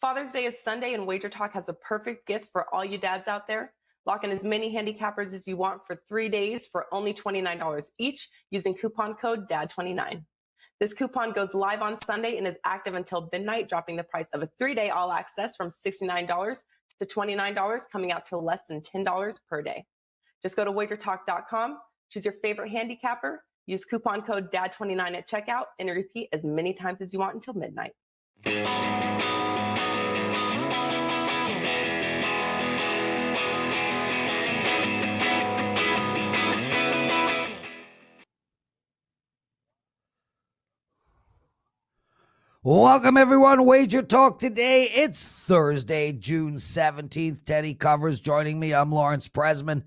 Father's Day is Sunday, and WagerTalk has a perfect gift for all you dads out there. Lock in as many handicappers as you want for 3 days for only $29 each using coupon code DAD29. This coupon goes live on Sunday and is active until midnight, dropping the price of a 3-day all access from $69 to $29, coming out to less than $10 per day. Just go to WagerTalk.com, choose your favorite handicapper, use coupon code DAD29 at checkout, and repeat as many times as you want until midnight. Welcome, everyone. Wager Talk Today. It's Thursday, June 17th. Teddy Covers joining me. I'm Lawrence Presman.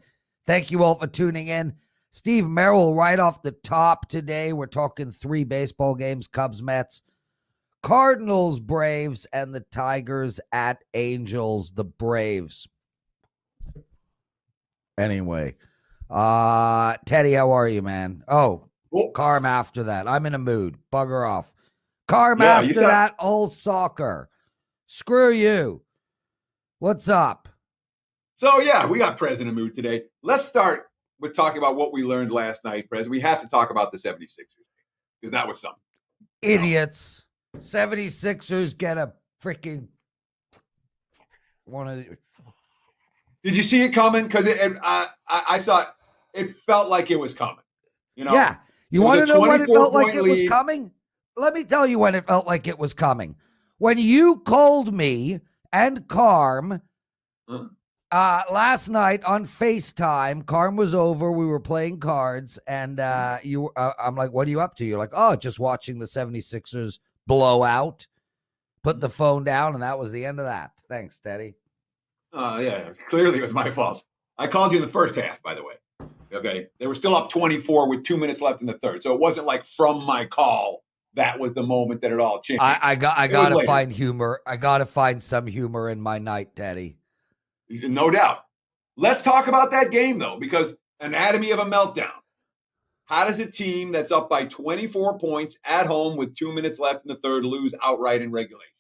Thank you all for tuning in. Steve Merril right off the top today. We're talking 3 baseball games, Cubs, Mets, Cardinals, Braves, and the Tigers at Angels, the Braves. Anyway, Teddy, how are you, man? Oh, Carm after that. I'm in a mood. Bugger off. Carm after that, old soccer. Screw you. What's up? So, yeah, we got Prez in a mood today. Let's start with talking about what we learned last night, Prez. We have to talk about the 76ers because that was something. Idiots. 76ers get a freaking one of the... Did you see it coming? Because I saw it felt like it was coming. You know? Yeah. You want to know when it felt like it was coming? Let me tell you when it felt like it was coming. When you called me and Carm last night on FaceTime, Carm was over. We were playing cards, and I'm like, what are you up to? You're like, oh, just watching the 76ers blow out. Put the phone down, and that was the end of that. Thanks, Teddy. Yeah, clearly it was my fault. I called you in the first half, by the way. Okay, they were still up 24 with 2 minutes left in the third, so it wasn't like from my call. That was the moment that it all changed. I got to find humor. I got to find some humor in my night, Teddy. No doubt. Let's talk about that game, though, because anatomy of a meltdown. How does a team that's up by 24 points at home with 2 minutes left in the third lose outright in regulation?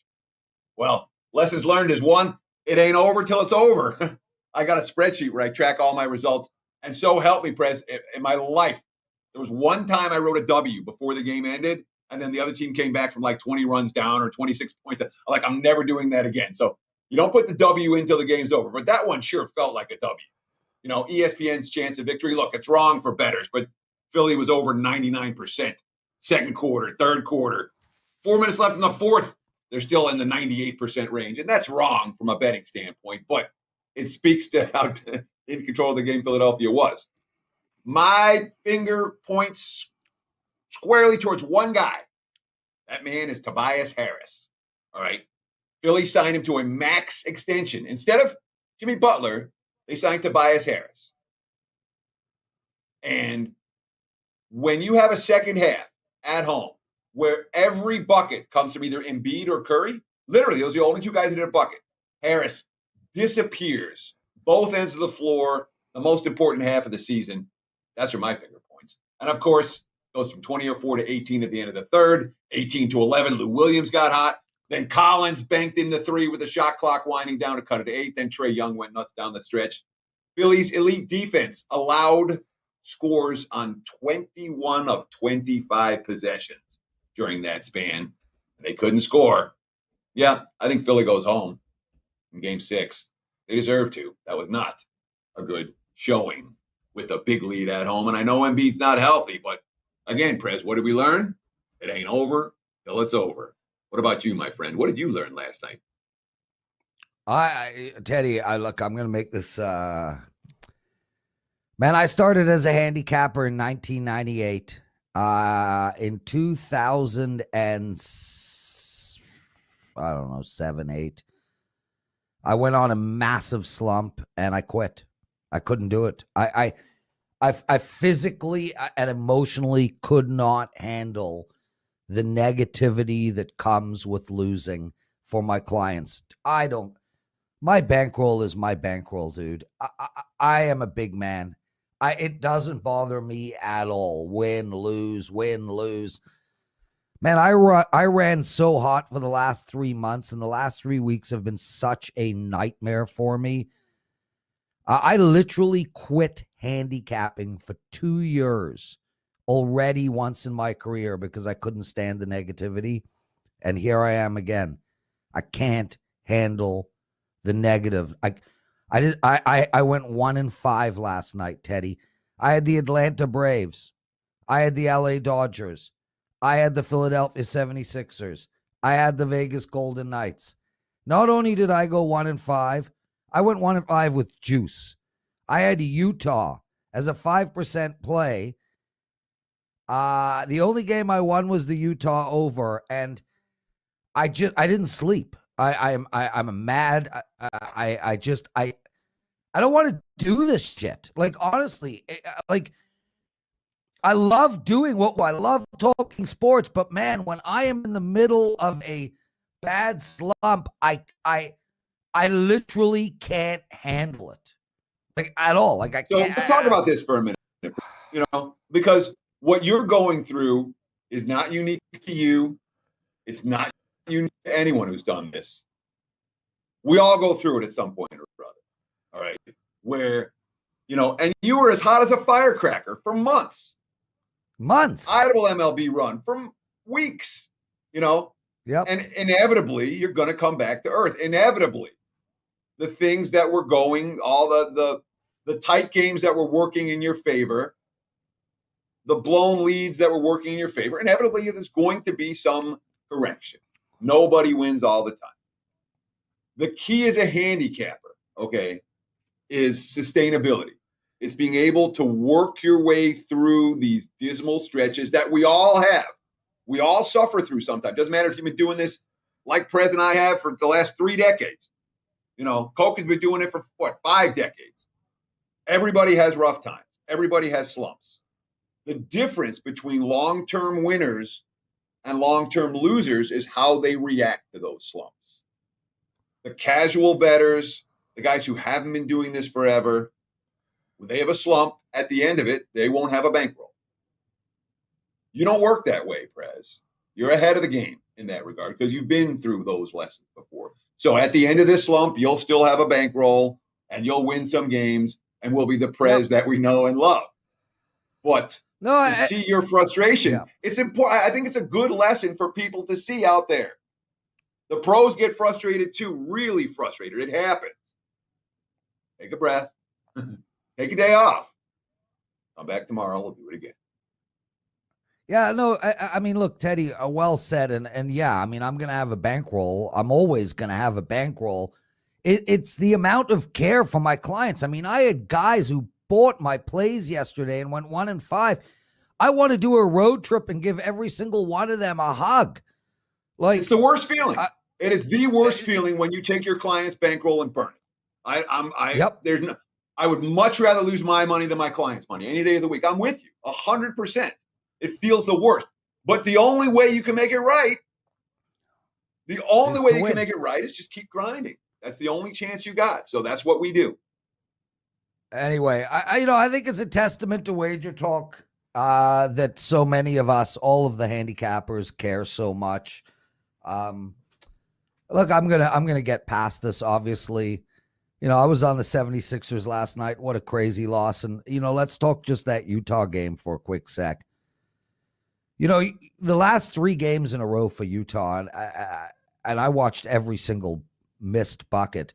Well, lessons learned is one, it ain't over till it's over. I got a spreadsheet where I track all my results. And so help me, Prez, in my life, there was one time I wrote a W before the game ended. And then the other team came back from like 20 runs down or 26 points. I'm never doing that again. So you don't put the W in until the game's over. But that one sure felt like a W. You know, ESPN's chance of victory. Look, it's wrong for bettors, but Philly was over 99%. Second quarter, third quarter. 4 minutes left in the fourth. They're still in the 98% range. And that's wrong from a betting standpoint. But it speaks to how in control of the game Philadelphia was. My finger points squarely towards one guy. That man is Tobias Harris. All right. Philly signed him to a max extension. Instead of Jimmy Butler, they signed Tobias Harris. And when you have a second half at home where every bucket comes from either Embiid or Curry, literally, those are the only two guys that hit a bucket. Harris disappears both ends of the floor, the most important half of the season. That's where my finger points. And of course, goes from 24 to 18 at the end of the third, 18 to 11. Lou Williams got hot. Then Collins banked in the 3 with the shot clock winding down to cut it to 8. Then Trae Young went nuts down the stretch. Philly's elite defense allowed scores on 21 of 25 possessions during that span. They couldn't score. Yeah, I think Philly goes home in Game 6. They deserve to. That was not a good showing with a big lead at home. And I know Embiid's not healthy, but again, Prez, what did we learn? It ain't over till it's over. What about you, my friend? What did you learn last night? Teddy, look, I'm going to make this. Man, I started as a handicapper in 1998. In 2000 and I don't know, 7, 8. I went on a massive slump and I quit. I couldn't do it. I physically and emotionally could not handle the negativity that comes with losing for my clients. My bankroll is my bankroll, dude. I am a big man. It doesn't bother me at all. Win, lose. Man, I ran so hot for the last 3 months, and the last 3 weeks have been such a nightmare for me. I literally quit handicapping for 2 years already once in my career because I couldn't stand the negativity. And here I am again. I can't handle the negative. I went 1-5 last night, Teddy. I had the Atlanta Braves. I had the LA Dodgers. I had the Philadelphia 76ers. I had the Vegas Golden Knights. Not only did I go 1-5, I went 1-5 with juice. I had Utah as a 5% play. The only game I won was the Utah over, and I didn't sleep. I'm mad. I don't want to do this shit. Like, honestly, like, I love doing I love talking sports, but man, when I am in the middle of a bad slump, I literally can't handle it, like, at all. Like, I can't. Let's talk about this for a minute, because what you're going through is not unique to you. It's not unique to anyone who's done this. We all go through it at some point or other. All right. Where, and you were as hot as a firecracker for months. Idle MLB run for weeks, Yep. And inevitably you're going to come back to earth. Inevitably, the things that were going, all the tight games that were working in your favor, the blown leads that were working in your favor, inevitably there's going to be some correction. Nobody wins all the time. The key as a handicapper, is sustainability. It's being able to work your way through these dismal stretches that we all have. We all suffer through sometimes. Doesn't matter if you've been doing this like Prez and I have for the last 3 decades. Coke has been doing it for 5 decades. Everybody has rough times. Everybody has slumps. The difference between long-term winners and long-term losers is how they react to those slumps. The casual bettors, the guys who haven't been doing this forever, when they have a slump, at the end of it, they won't have a bankroll. You don't work that way, Prez. You're ahead of the game in that regard because you've been through those lessons before. So at the end of this slump, you'll still have a bankroll and you'll win some games and will be the Prez that we know and love. But to see your frustration, it's important. I think it's a good lesson for people to see out there. The pros get frustrated too, really frustrated. It happens. Take a breath. Take a day off. Come back tomorrow. We'll do it again. Yeah, no, I mean, look, Teddy, well said. And yeah, I mean, I'm going to have a bankroll. I'm always going to have a bankroll. It's the amount of care for my clients. I mean, I had guys who bought my plays yesterday and went 1-5. I want to do a road trip and give every single one of them a hug. Like, it's the worst feeling. It is the worst feeling when you take your client's bankroll and burn it. I would much rather lose my money than my client's money any day of the week. I'm with you 100%. It feels the worst. But the only way you can make it right, is just keep grinding. That's the only chance you got. So that's what we do. Anyway, I think it's a testament to WagerTalk that so many of us, all of the handicappers, care so much. Look, I'm gonna get past this, obviously. I was on the 76ers last night. What a crazy loss. And, let's talk just that Utah game for a quick sec. The last 3 games in a row for Utah, and I watched every single missed bucket.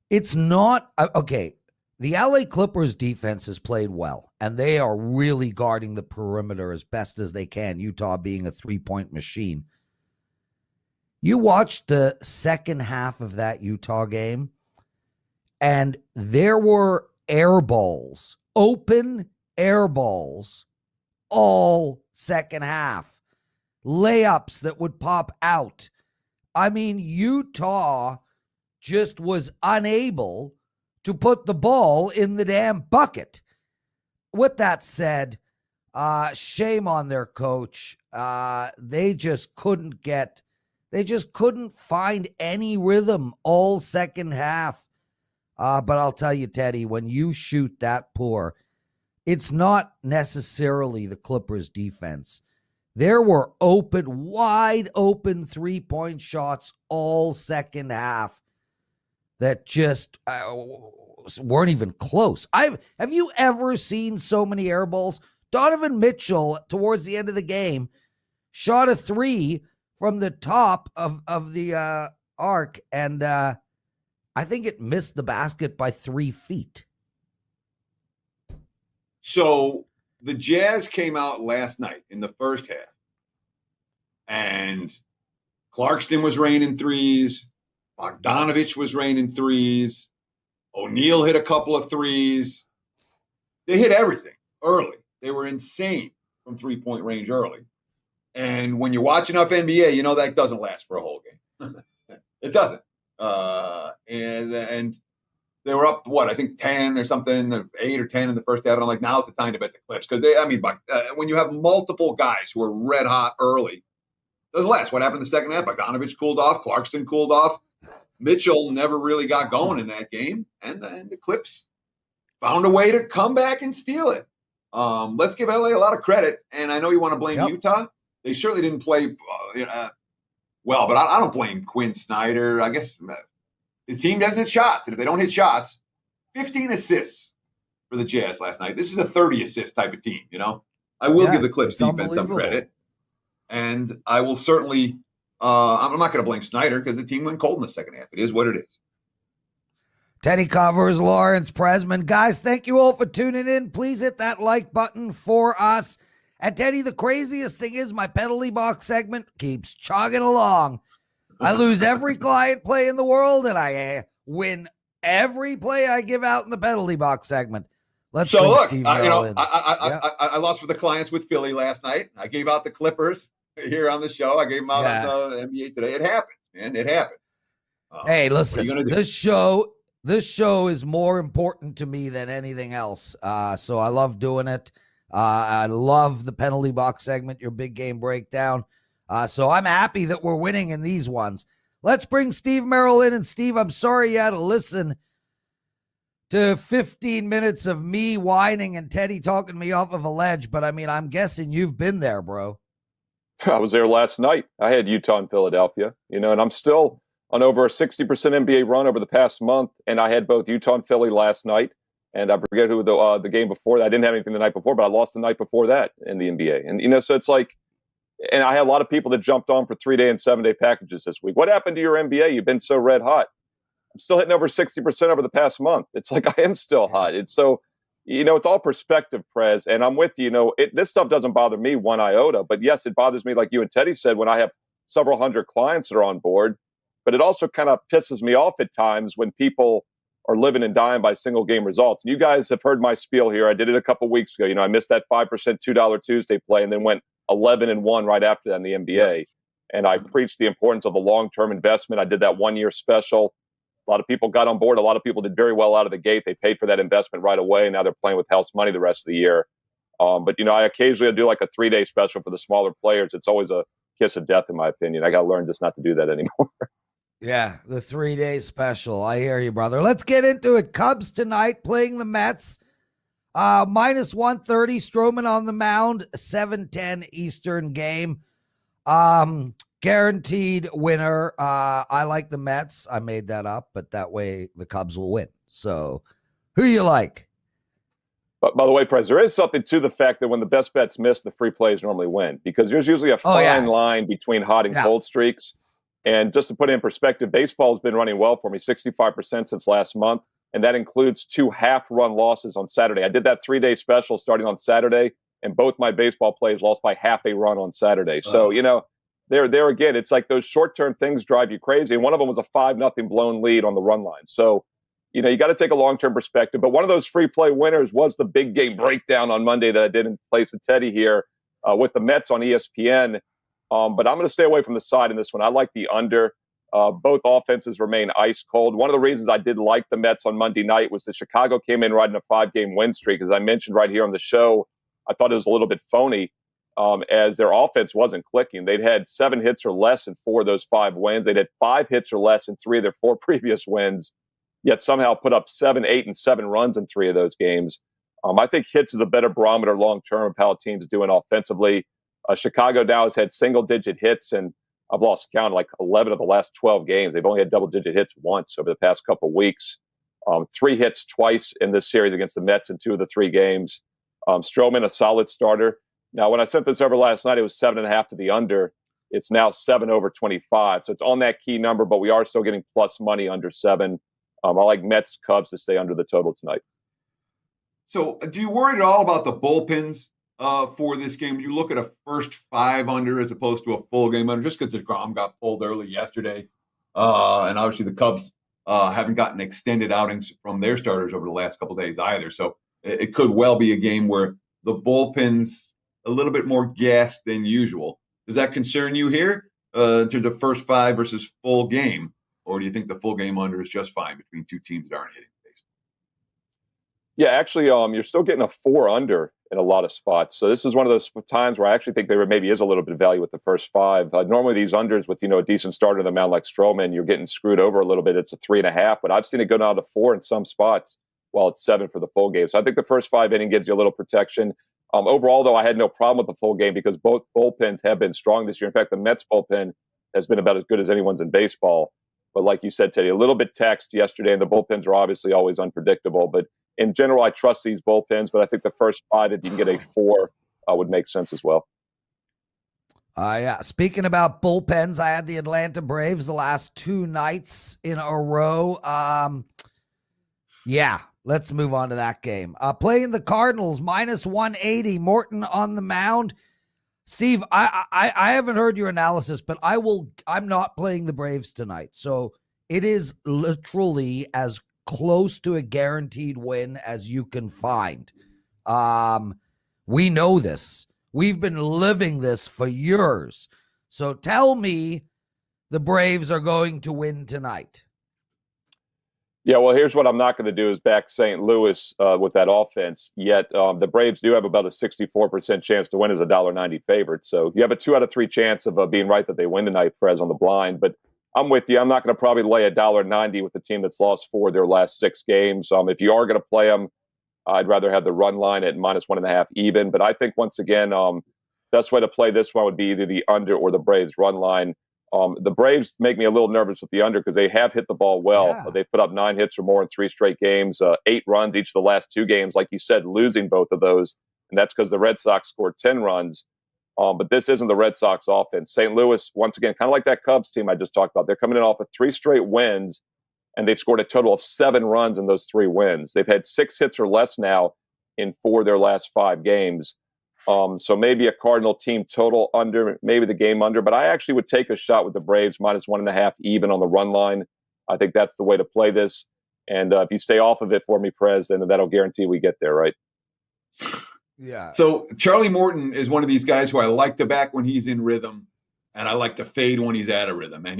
It's not, okay, the LA Clippers defense has played well, and they are really guarding the perimeter as best as they can, Utah being a 3-point machine. You watched the second half of that Utah game, and there were air balls, open air balls, all second half. Layups that would pop out. I mean, Utah just was unable to put the ball in the damn bucket. With that said, shame on their coach. They just couldn't find any rhythm all second half. But I'll tell you, Teddy, when you shoot that poor, it's not necessarily the Clippers defense. There were wide open three-point shots all second half that just weren't even close. Have you ever seen so many air balls? Donovan Mitchell, towards the end of the game, shot a three from the top of the arc, and I think it missed the basket by 3 feet. So the Jazz came out last night in the first half, and Clarkston was raining threes. Bogdanovich was raining threes. O'Neal hit a couple of threes. They hit everything early. They were insane from three-point range early. And when you watch enough NBA, you know that doesn't last for a whole game. It doesn't. And they were up, I think 10 or something, 8 or 10 in the first half. And I'm like, now's the time to bet the Clips. Because when you have multiple guys who are red hot early, it doesn't last. What happened in the second half? Bogdanovich cooled off. Clarkston cooled off. Mitchell never really got going in that game. And the Clips found a way to come back and steal it. Let's give LA a lot of credit. And I know you want to blame Utah. They certainly didn't play well, but I don't blame Quinn Snyder. I guess his team doesn't hit shots. And if they don't hit shots, 15 assists for the Jazz last night. This is a 30 assist type of team, you know. I will give the Clips defense some credit. And I will certainly I'm not going to blame Snyder because the team went cold in the second half. It is what it is. Teddy Covers, Lawrence Presman. Guys, thank you all for tuning in. Please hit that like button for us. And Teddy, the craziest thing is my penalty box segment keeps chugging along. I lose every client play in the world, and I win every play I give out in the penalty box segment. Let's so look, Steve I lost for the clients with Philly last night. I gave out the Clippers here on the show. I gave them out on the NBA Today. It happened, man. It happened. Hey, listen, this show is more important to me than anything else. So I love doing it. I love the penalty box segment, your big game breakdown. So I'm happy that we're winning in these ones. Let's bring Steve Merril in. And Steve, I'm sorry you had to listen to 15 minutes of me whining and Teddy talking me off of a ledge. But I mean, I'm guessing you've been there, bro. I was there last night. I had Utah and Philadelphia, and I'm still on over a 60% NBA run over the past month. And I had both Utah and Philly last night. And I forget who the game before that. I didn't have anything the night before, but I lost the night before that in the NBA. And, so it's like, and I had a lot of people that jumped on for 3-day and 7-day packages this week. What happened to your NBA? You've been so red hot. I'm still hitting over 60% over the past month. It's like I am still hot. It's so, it's all perspective, Prez. And I'm with you. This stuff doesn't bother me one iota. But yes, it bothers me, like you and Teddy said, when I have several hundred clients that are on board. But it also kind of pisses me off at times when people are living and dying by single game results. And you guys have heard my spiel here. I did it a couple weeks ago. I missed that 5% $2 Tuesday play and then went 11-1 right after that in the NBA. And I preached the importance of the long-term investment. I did that 1-year special. A lot of people got on board. A lot of people did very well out of the gate. They paid for that investment right away. And now they're playing with house money the rest of the year. But I occasionally do like a 3-day special for the smaller players. It's always a kiss of death, in my opinion. I got to learn just not to do that anymore. Yeah, the 3-day special. I hear you, brother. Let's get into it. Cubs tonight playing the Mets. Minus 130, Stroman on the mound, 7:10 Eastern game. Guaranteed winner. I like the Mets. I made that up, but that way the Cubs will win. So who you like? But by the way, Prez, there is something to the fact that when the best bets miss, the free plays normally win, because there's usually a fine line between hot and cold streaks. And just to put it in perspective, baseball has been running well for me, 65% since last month. And that includes 2 half-run losses on Saturday. I did that 3-day special starting on Saturday, and both my baseball plays lost by half a run on Saturday. So, there again, it's like those short-term things drive you crazy. And one of them was a 5-0 blown lead on the run line. So, you got to take a long-term perspective. But one of those free play winners was the big game breakdown on Monday that I did in place of Teddy here with the Mets on ESPN. But I'm going to stay away from the side in this one. I like the under. Both offenses remain ice cold. One of the reasons I did like the Mets on Monday night was that Chicago came in riding a 5-game win streak. As I mentioned right here on the show, I thought it was a little bit phony as their offense wasn't clicking. They'd had 7 hits or less in 4 of those 5 wins. They'd had 5 hits or less in 3 of their 4 previous wins, yet somehow put up 7, 8, and 7 runs in 3 of those games. I think hits is a better barometer long-term of how a team's doing offensively. Chicago now has had single-digit hits, and I've lost count, like 11 of the last 12 games. They've only had double-digit hits once over the past couple of weeks. 3 hits twice in this series against the Mets in 2 of the 3 games. Stroman, a solid starter. Now, when I sent this over last night, it was 7.5 to the under. It's now 7 over 25. So it's on that key number, but we are still getting plus money under 7. I like Mets, Cubs to stay under the total tonight. So do you worry at all about the bullpens for this game? You look at a first 5 under as opposed to a full game under, just because DeGrom got pulled early yesterday. And obviously the Cubs haven't gotten extended outings from their starters over the last couple of days either. So it could well be a game where the bullpen's a little bit more gassed than usual. Does that concern you here to the first 5 versus full game? Or do you think the full game under is just fine between 2 teams that aren't hitting baseball? Yeah, actually, you're still getting a 4 under in a lot of spots. So this is one of those times where I actually think there maybe is a little bit of value with the first 5. Normally these unders with, a decent starter in the mound like Stroman, you're getting screwed over a little bit. It's a 3.5, but I've seen it go down to 4 in some spots while it's 7 for the full game. So I think the first 5 inning gives you a little protection. Overall, though, I had no problem with the full game because both bullpens have been strong this year. In fact, the Mets bullpen has been about as good as anyone's in baseball. But like you said, Teddy, a little bit taxed yesterday, and the bullpens are obviously always unpredictable. But in general, I trust these bullpens. But I think the first 5, if you can get a 4, would make sense as well. Yeah. Speaking about bullpens, I had the Atlanta Braves the last 2 nights in a row. Yeah. Let's move on to that game. Playing the Cardinals, minus 180. Morton on the mound. Steve, I haven't heard your analysis, but I'm not playing the Braves tonight. So it is literally as close to a guaranteed win as you can find. We know this. We've been living this for years. So tell me the Braves are going to win tonight. Yeah, well, here's what I'm not going to do is back St. Louis with that offense. Yet the Braves do have about a 64% chance to win as a $1.90 favorite. So you have a 2 out of 3 chance of being right that they win tonight, Prez, on the blind. But I'm with you. I'm not going to probably lay a $1.90 with the team that's lost 4 of their last 6 games. If you are going to play them, I'd rather have the run line at minus 1.5 even. But I think, once again, best way to play this one would be either the under or the Braves run line. The Braves make me a little nervous with the under because they have hit the ball well. Yeah. They put up 9 hits or more in 3 straight games, 8 runs each of the last 2 games. Like you said, losing both of those. And that's because the Red Sox scored 10 runs. But this isn't the Red Sox offense. St. Louis, once again, kind of like that Cubs team I just talked about. They're coming in off of 3 straight wins, and they've scored a total of 7 runs in those 3 wins. They've had 6 hits or less now in 4 of their last 5 games. So maybe a Cardinal team total under, maybe the game under, but I actually would take a shot with the Braves minus 1.5 even on the run line. I think that's the way to play this. And if you stay off of it for me, Prez, then that'll guarantee we get there, right? Yeah. So Charlie Morton is one of these guys who I like to back when he's in rhythm, and I like to fade when he's out of rhythm. And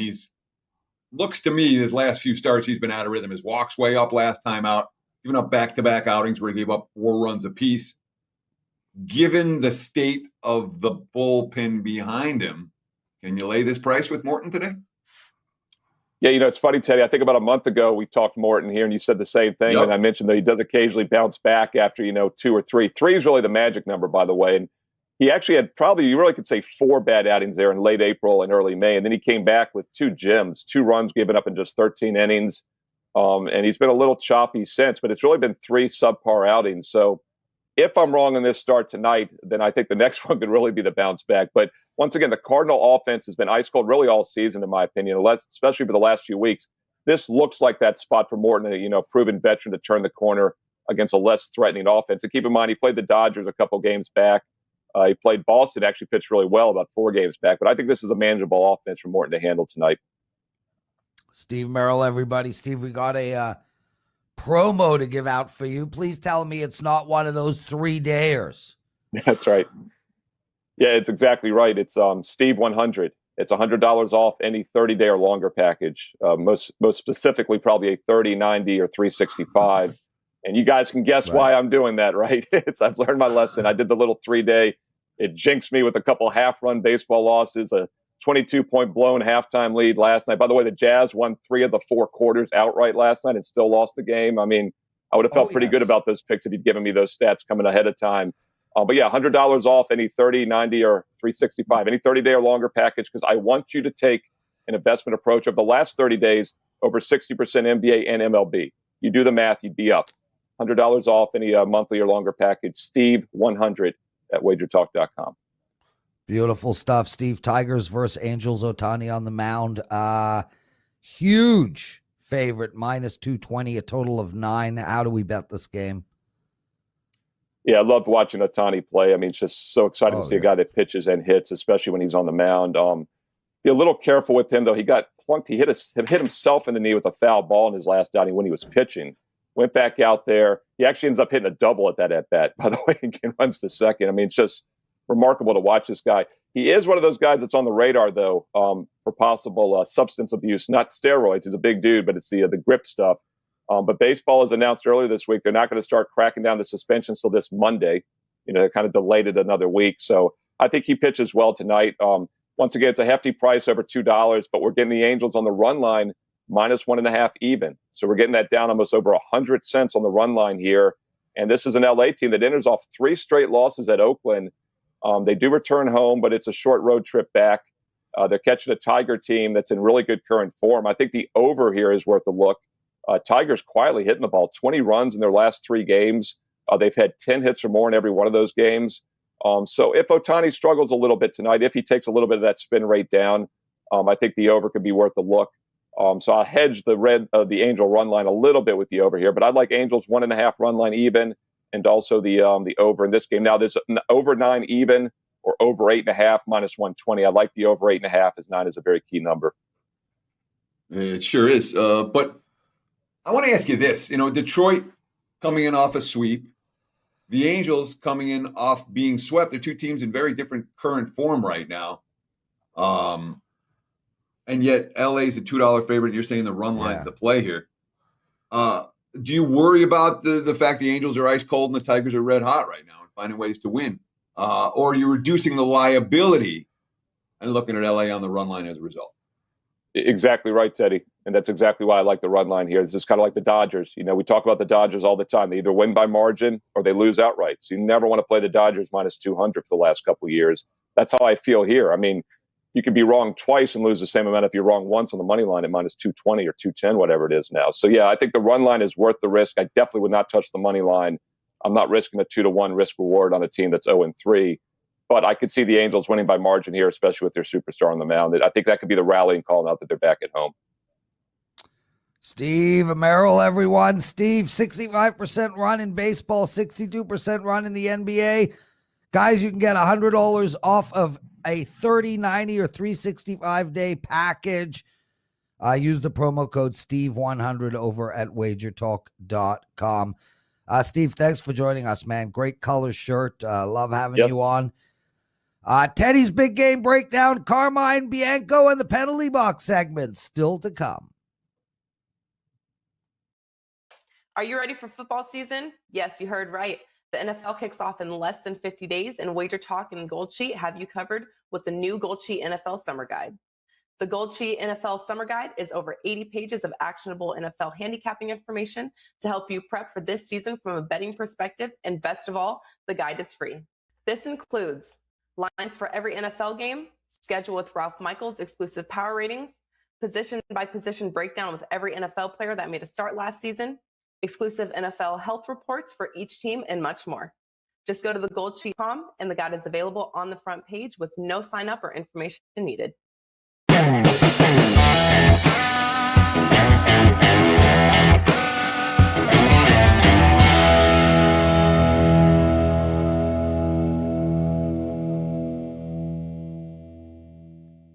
looks to me, his last few starts, he's been out of rhythm. His walks way up last time out, giving up back-to-back outings where he gave up 4 runs apiece. Given the state of the bullpen behind him, can you lay this price with Morton today? Yeah, it's funny, Teddy. I think about a month ago, we talked Morton here, and you said the same thing. Yep. And I mentioned that he does occasionally bounce back after, 2 or 3. 3 is really the magic number, by the way. And he actually had probably, you really could say, 4 bad outings there in late April and early May. And then he came back with 2 gems, 2 runs given up in just 13 innings. And he's been a little choppy since, but it's really been 3 subpar outings. So if I'm wrong on this start tonight, then I think the next one could really be the bounce back. But once again, the Cardinal offense has been ice cold really all season, in my opinion, especially for the last few weeks. This looks like that spot for Morton, a proven veteran to turn the corner against a less threatening offense. And keep in mind, he played the Dodgers a couple games back. He played Boston, actually pitched really well about 4 games back. But I think this is a manageable offense for Morton to handle tonight. Steve Merril, everybody. Steve, we got a promo to give out for you. Please tell me it's not one of those 3-dayers. That's right. Yeah, it's exactly right. It's Steve 100. It's $100 off any 30-day or longer package. Most specifically, probably a 30, 90, or 365. And you guys can guess why I'm doing that, right? I've learned my lesson. I did the little 3-day. It jinxed me with a couple half-run baseball losses, a 22-point blown halftime lead last night. By the way, the Jazz won 3 of the 4 quarters outright last night and still lost the game. I mean, I would have felt pretty good about those picks if you'd given me those stats coming ahead of time. But yeah, $100 off any 30, 90, or 365, any 30-day or longer package, because I want you to take an investment approach of the last 30 days, over 60% NBA and MLB. You do the math, you'd be up. $100 off any monthly or longer package. Steve 100 at WagerTalk.com. Beautiful stuff, Steve. Tigers versus Angels. Ohtani on the mound. Huge favorite, minus 220, a total of 9. How do we bet this game? Yeah, I loved watching Ohtani play. I mean, it's just so exciting to see a guy that pitches and hits, especially when he's on the mound. Be a little careful with him, though. He got plunked. He hit himself in the knee with a foul ball in his last outing when he was pitching. Went back out there. He actually ends up hitting a double at that at-bat, by the way, and runs to second. I mean, it's just remarkable to watch this guy. He is one of those guys that's on the radar, though, for possible substance abuse, not steroids. He's a big dude, but it's the grip stuff. But baseball has announced earlier this week they're not going to start cracking down the suspensions till this Monday. They kind of delayed it another week. So I think he pitches well tonight. Once again, it's a hefty price, over $2, but we're getting the Angels on the run line minus 1.5 even. So we're getting that down almost over 100 cents on the run line here. And this is an LA team that enters off 3 straight losses at Oakland. They do return home, but it's a short road trip back. They're catching a Tiger team that's in really good current form. I think the over here is worth a look. Tigers quietly hitting the ball, 20 runs in their last 3 games. They've had 10 hits or more in every one of those games. So if Ohtani struggles a little bit tonight, if he takes a little bit of that spin rate down, I think the over could be worth a look. So I'll hedge the Angel run line a little bit with the over here, but I'd like Angels 1.5 run line even, and also the over in this game. Now there's an over 9 even or over 8.5 minus 120. I like the over 8.5, as 9 is a very key number. It sure is. But I want to ask you this. Detroit coming in off a sweep, the Angels coming in off being swept. They're 2 teams in very different current form right now. And yet LA's a $2 favorite. You're saying the run line's the play here. Do you worry about the fact the Angels are ice cold and the Tigers are red hot right now and finding ways to win? Or are you reducing the liability and looking at LA on the run line as a result? Exactly right, Teddy. And that's exactly why I like the run line here. This is kind of like the Dodgers. We talk about the Dodgers all the time. They either win by margin or they lose outright. So you never want to play the Dodgers minus 200 for the last couple of years. That's how I feel here. I mean, you can be wrong twice and lose the same amount if you're wrong once on the money line at minus 220 or 210, whatever it is now. So, yeah, I think the run line is worth the risk. I definitely would not touch the money line. I'm not risking a 2-to-1 risk reward on a team that's 0-3. But I could see the Angels winning by margin here, especially with their superstar on the mound. I think that could be the rallying call now that they're back at home. Steve Merril, everyone. Steve, 65% run in baseball, 62% run in the NBA. Guys, you can get $100 off of a 30, 90, or 365-day package. Use the promo code Steve100 over at WagerTalk.com. Steve, thanks for joining us, man. Great color shirt. Love having you on. Teddy's big game breakdown, Carmine Bianco, and the penalty box segment still to come. Are you ready for football season? Yes, you heard right. The NFL kicks off in less than 50 days, and WagerTalk and Gold Sheet have you covered with the new Gold Sheet NFL Summer Guide. The Gold Sheet NFL Summer Guide is over 80 pages of actionable NFL handicapping information to help you prep for this season from a betting perspective, and best of all, the guide is free. This includes lines for every NFL game, schedule with Ralph Michaels' exclusive power ratings, position-by-position breakdown with every NFL player that made a start last season, exclusive NFL health reports for each team, and much more. Just go to thegoldsheet.com, and the guide is available on the front page with no sign-up or information needed.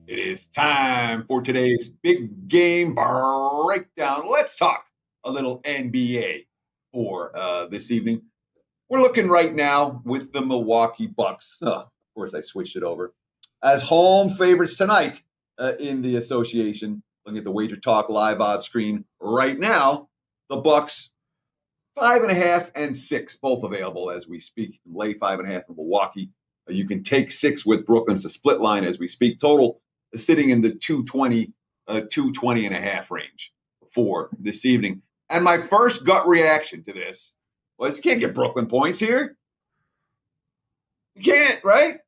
It is time for today's big game breakdown. Let's talk a little NBA for this evening. We're looking right now with the Milwaukee Bucks. Of course, I switched it over as home favorites tonight in the association. Looking at the WagerTalk live odds screen right now, the Bucks 5.5 and 6, both available as we speak. You can lay 5.5 in Milwaukee. You can take 6 with Brooklyn. It's a split line as we speak. Total is sitting in the 220 and a half range for this evening. And my first gut reaction to this was, you can't get Brooklyn points here. You can't, right?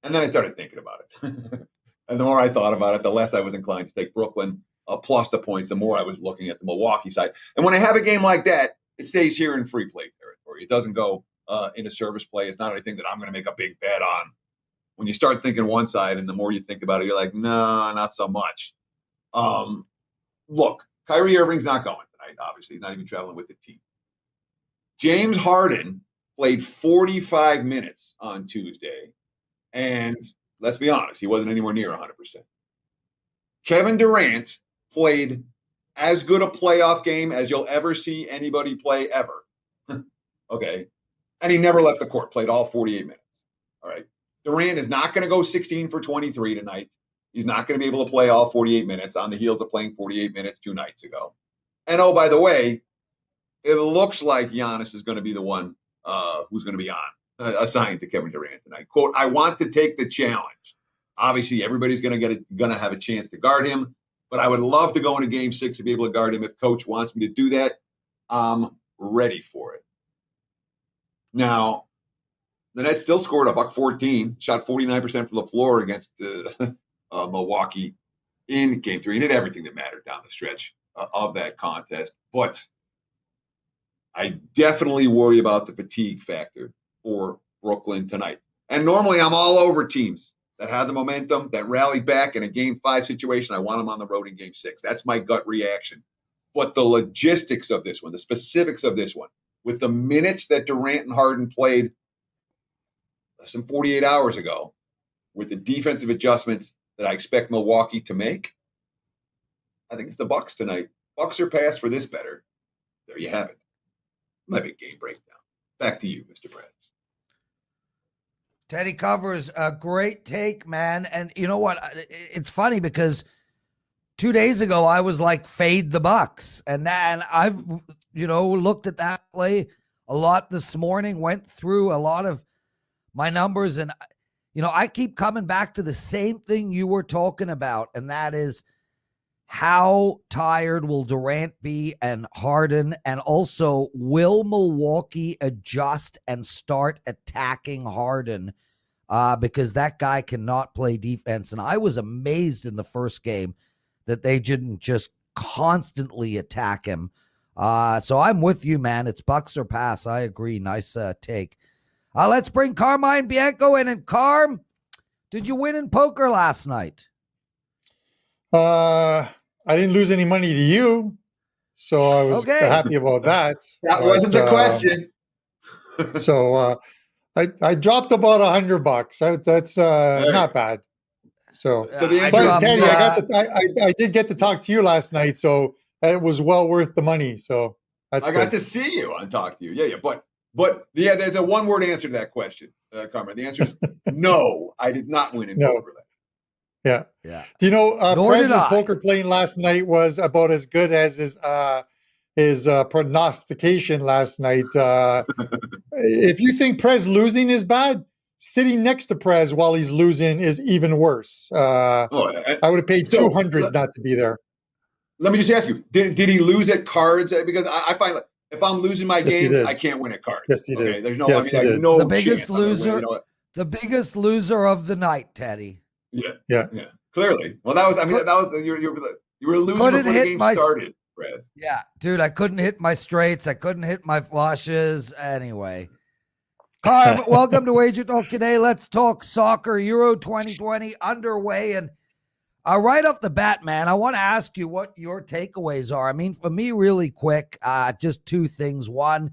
And then I started thinking about it. And the more I thought about it, the less I was inclined to take Brooklyn plus the points, the more I was looking at the Milwaukee side. And when I have a game like that, it stays here in free play territory. It doesn't go into service play. It's not anything that I'm going to make a big bet on. When you start thinking one side and the more you think about it, you're like, no, not so much. Look, Kyrie Irving's not going tonight, obviously. He's not even traveling with the team. James Harden played 45 minutes on Tuesday. And let's be honest, he wasn't anywhere near 100%. Kevin Durant played as good a playoff game as you'll ever see anybody play ever. Okay. And he never left the court, played all 48 minutes. All right. Durant is not going to go 16 for 23 tonight. He's not going to be able to play all 48 minutes on the heels of playing 48 minutes 2 nights ago. And oh, by the way, it looks like Giannis is going to be the one who's going to be assigned to Kevin Durant tonight. Quote, I want to take the challenge. Obviously, everybody's going to have a chance to guard him, but I would love to go into game 6 to be able to guard him. If coach wants me to do that, I'm ready for it. Now, the Nets still scored $114, shot 49% from the floor against Milwaukee in game 3, and did everything that mattered down the stretch of that contest. But I definitely worry about the fatigue factor for Brooklyn tonight. And normally I'm all over teams that have the momentum, that rally back in a game 5 situation. I want them on the road in game 6. That's my gut reaction. But the logistics of this one, the specifics of this one, with the minutes that Durant and Harden played less than 48 hours ago, with the defensive adjustments that I expect Milwaukee to make, I think it's the Bucks tonight. Bucks are passed for this better. There you have it. My big game breakdown. Back to you, Mr. Prez. Teddy Covers, a great take, man. And you know what? It's funny because 2 days ago I was like, fade the Bucks. And I've, looked at that play a lot this morning, went through a lot of my numbers. And, I keep coming back to the same thing you were talking about. And that is, how tired will Durant be and Harden? And also, will Milwaukee adjust and start attacking Harden? Because that guy cannot play defense. And I was amazed in the first game that they didn't just constantly attack him. So I'm with you, man. It's Bucks or pass. I agree. Nice take. Let's bring Carmine Bianco in. And Carm, did you win in poker last night? I didn't lose any money to you, so I was happy about that. That wasn't the question. So I dropped about $100. That's not bad. So the answer, but Teddy, I did get to talk to you last night, so it was well worth the money. So that's I got to see you and talk to you. Yeah. But there's a one-word answer to that question, Carmen. The answer is no. I did not win in poker. Yeah. Do you know, Prez's poker playing last night was about as good as his prognostication last night. If you think Prez losing is bad, sitting next to Prez while he's losing is even worse. I would have paid $200 not to be there. Let me just ask you, did he lose at cards? Because I find like, if I'm losing my games, I can't win at cards. Yes, he did. There's no, no the biggest chance. loser, the biggest loser of the night, Teddy. Yeah. Clearly. Well, that was you were losing before the game started, Prez. Yeah, dude, I couldn't hit my straights. I couldn't hit my flushes. Anyway, Carm, welcome to WagerTalk Today. Let's talk soccer. Euro 2020 underway, and right off the bat, man, I want to ask you what your takeaways are. I mean, for me, really quick, just 2 things. One,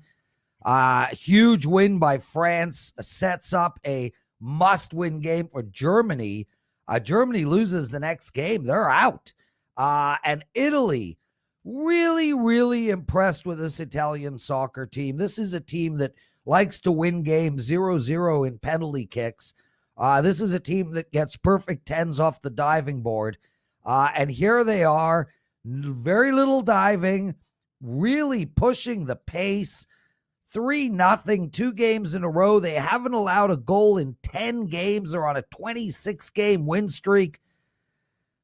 huge win by France sets up a must-win game for Germany. Germany loses the next game, they're out. And Italy, really, really impressed with this Italian soccer team. This is a team that likes to win games 0-0 in penalty kicks. This is a team that gets perfect 10s off the diving board. And here they are, very little diving, really pushing the pace. 3-0, 2 games in a row. They haven't allowed a goal in 10 games. They're on a 26-game win streak.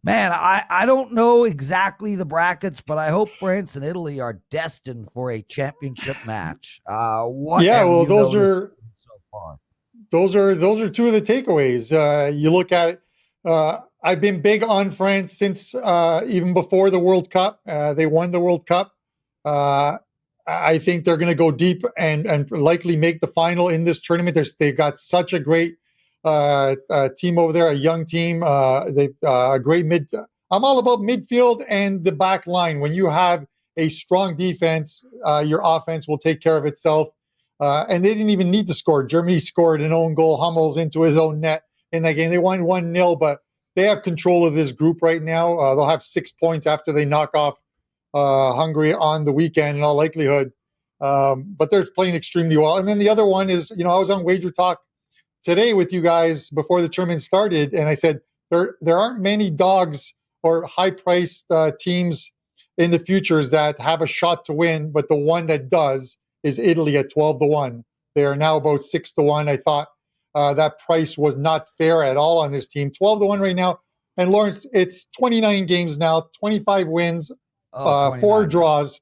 Man, I don't know exactly the brackets, but I hope France and Italy are destined for a championship match. Those are so far? those are two of the takeaways. You look at it. I've been big on France since even before the World Cup. They won the World Cup. I think they're going to go deep and likely make the final in this tournament. They've got such a great team over there, a young team. They've a great mid. I'm all about midfield and the back line. When you have a strong defense, your offense will take care of itself. And they didn't even need to score. Germany scored an own goal. Hummels into his own net in that game. They won 1-0, but they have control of this group right now. They'll have 6 points after they knock off Hungary on the weekend in all likelihood. But they're playing extremely well. And then the other one is, I was on WagerTalk today with you guys before the tournament started, and I said there aren't many dogs or high-priced teams in the futures that have a shot to win, but the one that does is Italy at 12-1. They are now about 6-1. I thought that price was not fair at all on this team. 12-1 right now. And Lawrence, it's 29 games now, 25 wins, 4 draws.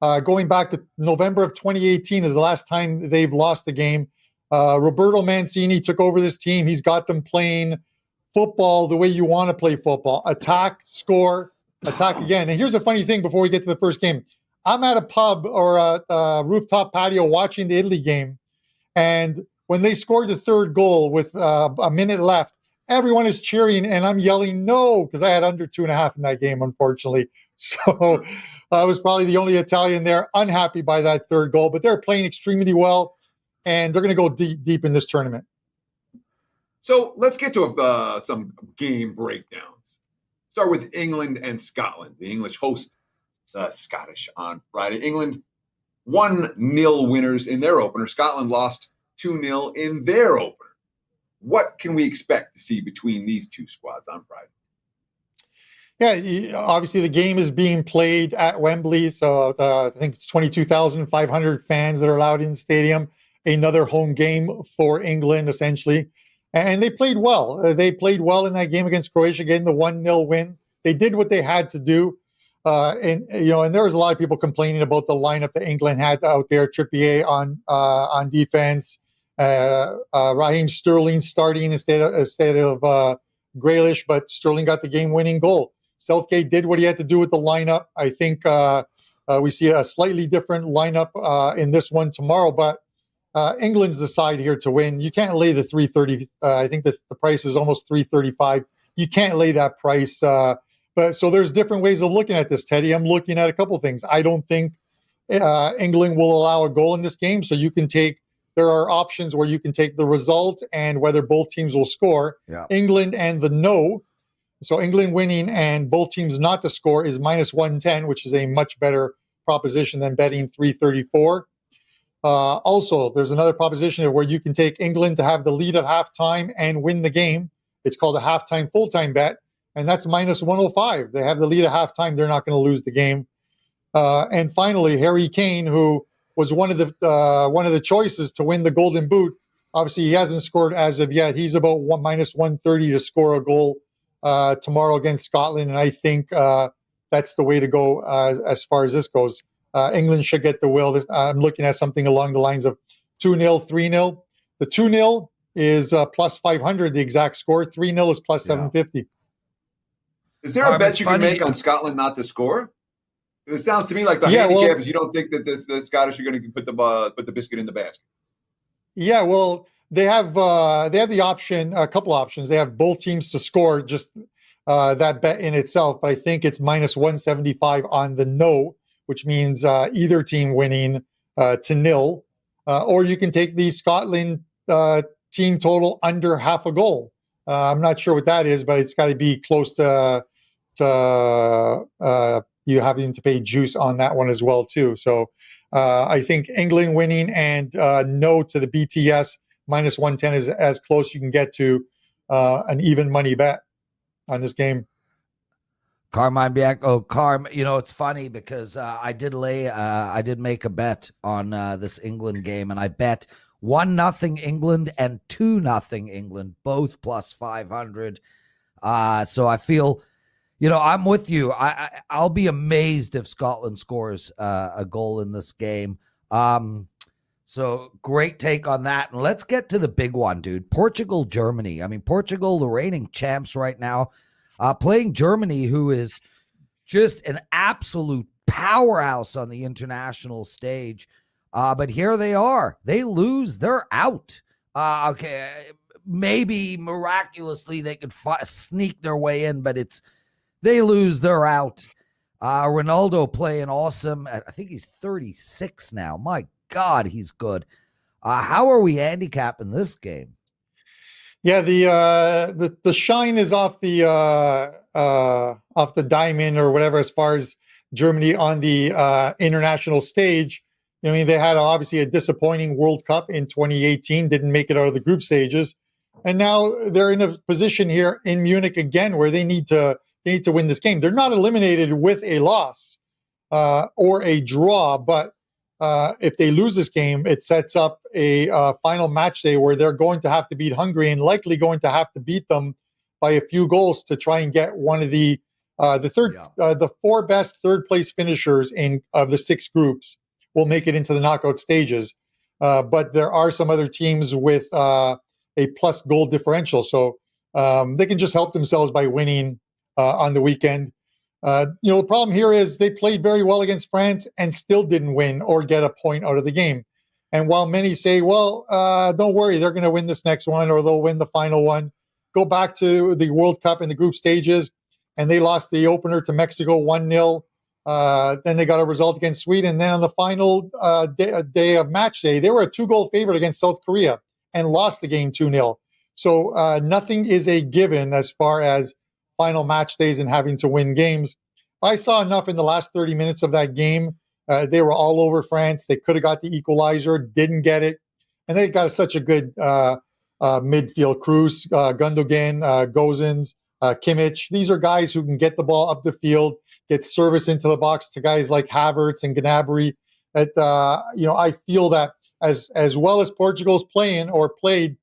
Going back to November of 2018 is the last time they've lost a game. Roberto Mancini took over this team. He's got them playing football the way you want to play football. Attack, score, attack again. And here's a funny thing before we get to the first game. I'm at a pub or a rooftop patio watching the Italy game. And when they scored the third goal with a minute left, everyone is cheering and I'm yelling no, because I had under 2.5 in that game, unfortunately. So I was probably the only Italian there unhappy by that third goal, but they're playing extremely well and they're going to go deep in this tournament. So let's get to some game breakdowns. Start with England and Scotland. The English host the Scottish on Friday. England 1-0 winners in their opener. Scotland lost 2-0 in their opener. What can we expect to see between these two squads on Friday? Yeah, obviously the game is being played at Wembley, so I think it's 22,500 fans that are allowed in the stadium. Another home game for England, essentially. And they played well. They played well in that game against Croatia, getting the 1-0 win. They did what they had to do. And there was a lot of people complaining about the lineup that England had out there. Trippier on defense, Raheem Sterling starting instead of Grealish, but Sterling got the game-winning goal. Southgate did what he had to do with the lineup. I think we see a slightly different lineup in this one tomorrow, but England's the side here to win. You can't lay the 330. I think the price is almost 335. You can't lay that price. But so there's different ways of looking at this, Teddy. I'm looking at a couple things. I don't think England will allow a goal in this game. So there are options where you can take the result and whether both teams will score. Yeah. England and the no. So England winning and both teams not to score is -110, which is a much better proposition than betting 334. Also, there's another proposition where you can take England to have the lead at halftime and win the game. It's called a halftime full-time bet, and that's -105. They have the lead at halftime. They're not going to lose the game. And finally, Harry Kane, who was one of the choices to win the Golden Boot. Obviously, he hasn't scored as of yet. He's about -130 to score a goal tomorrow against Scotland, and I think that's the way to go as far as this goes. England should get the will. I'm looking at something along the lines of 2-0, 3-0. The 2-0 is +500, the exact score. 3-0 is +750. Is there a bet you can make on Scotland not to score? It sounds to me like the handicappers, you don't think that the Scottish are going to put the biscuit in the basket. Yeah, well, they have the option, a couple options. They have both teams to score, just that bet in itself. But I think it's -175 on the no, which means either team winning to 0. Or you can take the Scotland team total under half a goal. I'm not sure what that is, but it's got to be close to you having to pay juice on that one as well, too. So I think England winning and no to the BTS -110 is as close you can get to an even money bet on this game. Carmine Bianco, it's funny because I did make a bet on this England game, and I bet 1-0 England and 2-0 England, both +500. So I feel, I'm with you. I'll be amazed if Scotland scores a goal in this game. So great take on that. And let's get to the big one, dude. Portugal, Germany. I mean, Portugal, the reigning champs right now, playing Germany, who is just an absolute powerhouse on the international stage. But here they are. They lose. They're out. Okay, maybe miraculously they could sneak their way in, but they lose. They're out. Ronaldo playing awesome. I think he's 36 now. My God, he's good. How are we handicapping this game? Yeah, the shine is off the diamond or whatever as far as Germany on the international stage. I mean, they had obviously a disappointing World Cup in 2018, didn't make it out of the group stages, and now they're in a position here in Munich again where they need to win this game. They're not eliminated with a loss or a draw, but if they lose this game, it sets up a final match day where they're going to have to beat Hungary and likely going to have to beat them by a few goals to try and get one of the four best third place finishers of the 6 groups will make it into the knockout stages. But there are some other teams with a plus goal differential. So they can just help themselves by winning on the weekend. The problem here is they played very well against France and still didn't win or get a point out of the game. And while many say, well, don't worry, they're going to win this next one or they'll win the final one, go back to the World Cup in the group stages, and they lost the opener to Mexico 1-0. Then they got a result against Sweden. And then on the final day of match day, they were a 2-goal favorite against South Korea and lost the game 2-0. So nothing is a given as far as final match days and having to win games. I saw enough in the last 30 minutes of that game. They were all over France. They could have got the equalizer, didn't get it. And they got such a good midfield. Cruz, Gundogan, Gozens, Kimmich. These are guys who can get the ball up the field, get service into the box to guys like Havertz and Gnabry. I feel that as well as Portugal's played,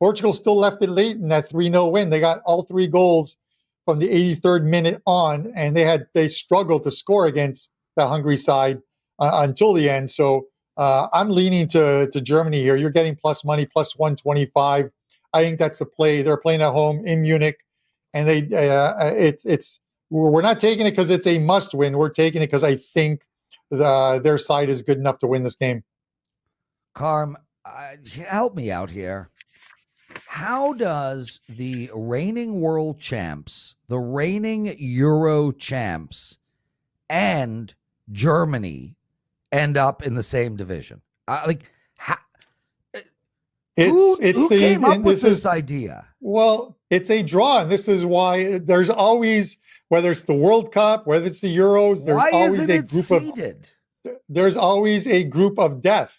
Portugal still left it late in that 3-0 win. They got all 3 goals from the 83rd minute on, and they struggled to score against the Hungary side until the end. So I'm leaning to Germany here. You're getting plus money, plus 125. I think that's the play. They're playing at home in Munich, and we're not taking it because it's a must win. We're taking it because I think their side is good enough to win this game. Carm, help me out here. How does the reigning world champs, the reigning Euro champs, and Germany end up in the same division? Who came up with this idea? Well, it's a draw, and this is why there's always, whether it's the World Cup, whether it's the Euros, there's always a group of death.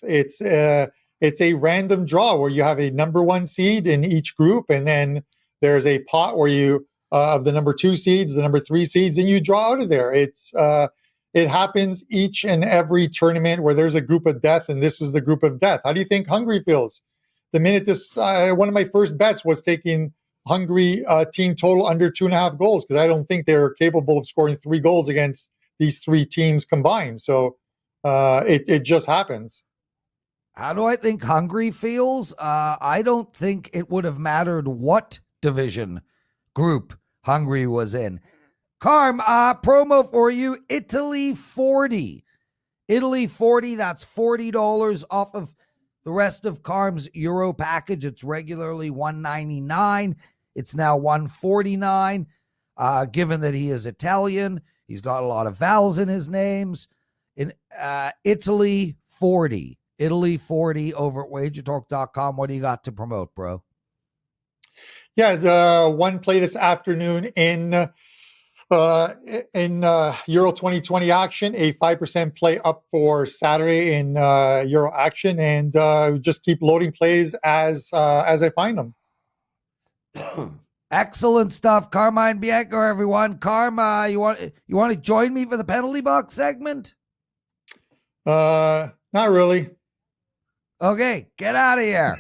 It's a random draw where you have a number 1 seed in each group, and then there's a pot where you of the number 2 seeds, the number 3 seeds, and you draw out of there. It happens each and every tournament where there's a group of death, and this is the group of death. How do you think Hungary feels? The minute one of my first bets was taking Hungary team total under 2.5 goals, because I don't think they're capable of scoring 3 goals against these 3 teams combined. So it just happens. How do I think Hungary feels? I don't think it would have mattered what division group Hungary was in. Carm, promo for you, Italy 40. Italy 40, that's $40 off of the rest of Carm's Euro package. It's regularly $199. It's now $149. Given that he is Italian, he's got a lot of vowels in his names. In Italy 40. Italy 40 over at WagerTalk.com. What do you got to promote, bro? Yeah, one play this afternoon in Euro 2020 action, a 5% play up for Saturday in Euro action, and just keep loading plays as I find them. Excellent stuff, Carmine Bianco, everyone. Carm, you want to join me for the penalty box segment? Not really. Okay, get out of here.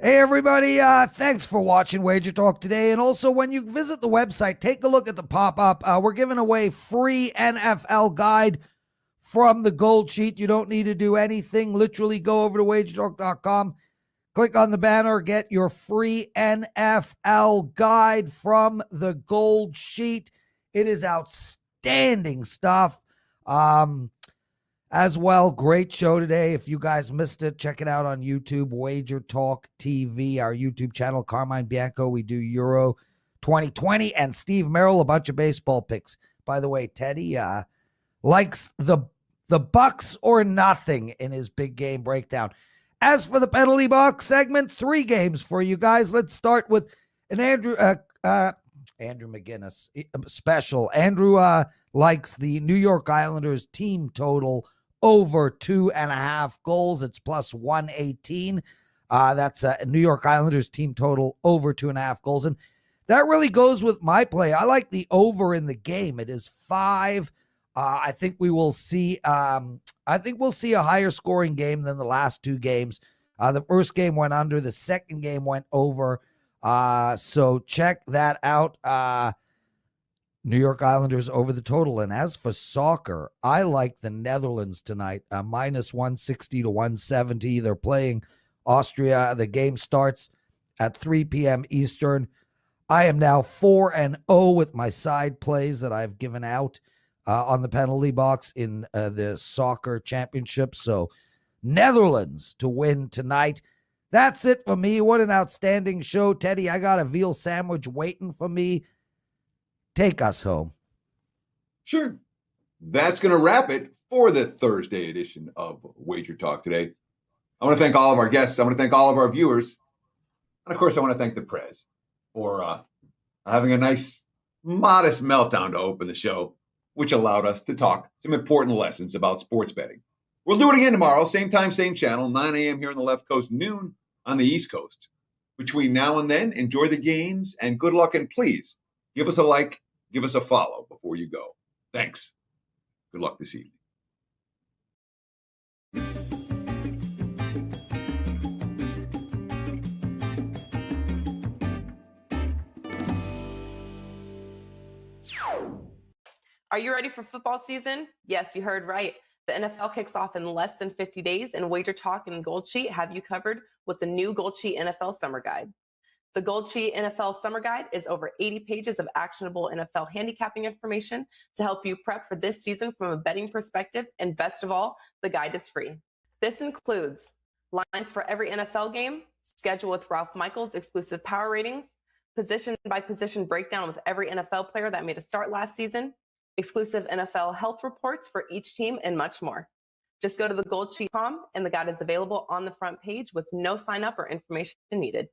Hey, everybody. Thanks for watching Wager Talk today. And also, when you visit the website, take a look at the pop-up. We're giving away free NFL guide from the Gold Sheet. You don't need to do anything. Literally go over to WagerTalk.com, click on the banner, get your free NFL guide from the Gold Sheet. It is outstanding stuff. As well, great show today. If you guys missed it, check it out on YouTube, Wager Talk TV, our YouTube channel. Carmine Bianco, we do Euro 2020, and Steve Merril, a bunch of baseball picks. By the way, Teddy likes the Bucks or nothing in his big game breakdown. As for the penalty box segment, 3 games for you guys. Let's start with an Andrew McGinnis special. Andrew likes the New York Islanders team total over 2.5 goals. It's plus 118. That's New York Islanders team total over 2.5 goals. And that really goes with my play. I like the over in the game. It is 5. I think we will see. I think we'll see a higher scoring game than the last 2 games. The first game went under. The second game went over. So check that out. New York Islanders over the total. And as for soccer, I like the Netherlands tonight, minus 160 to 170. They're playing Austria. The game starts at 3 p.m. Eastern. I am now 4-0 with my side plays that I've given out on the penalty box in the soccer championship. So Netherlands to win tonight. That's it for me. What an outstanding show. Teddy, I got a veal sandwich waiting for me. Take us home. Sure. That's going to wrap it for the Thursday edition of Wager Talk today. I want to thank all of our guests. I want to thank all of our viewers. And of course, I want to thank the Prez for having a nice, modest meltdown to open the show, which allowed us to talk some important lessons about sports betting. We'll do it again tomorrow, same time, same channel, 9 a.m. here on the left coast, noon on the East Coast. Between now and then, enjoy the games and good luck. And please give us a like, give us a follow before you go. Thanks. Good luck this evening. Are you ready for football season? Yes, you heard right. The NFL kicks off in less than 50 days, and Wager Talk and Gold Sheet have you covered with the new Gold Sheet NFL Summer Guide. The Gold Sheet NFL Summer Guide is over 80 pages of actionable NFL handicapping information to help you prep for this season from a betting perspective, and best of all, the guide is free. This includes lines for every NFL game, schedule with Ralph Michaels' exclusive power ratings, position-by-position breakdown with every NFL player that made a start last season, exclusive NFL health reports for each team, and much more. Just go to thegoldsheet.com and the guide is available on the front page with no sign up or information needed.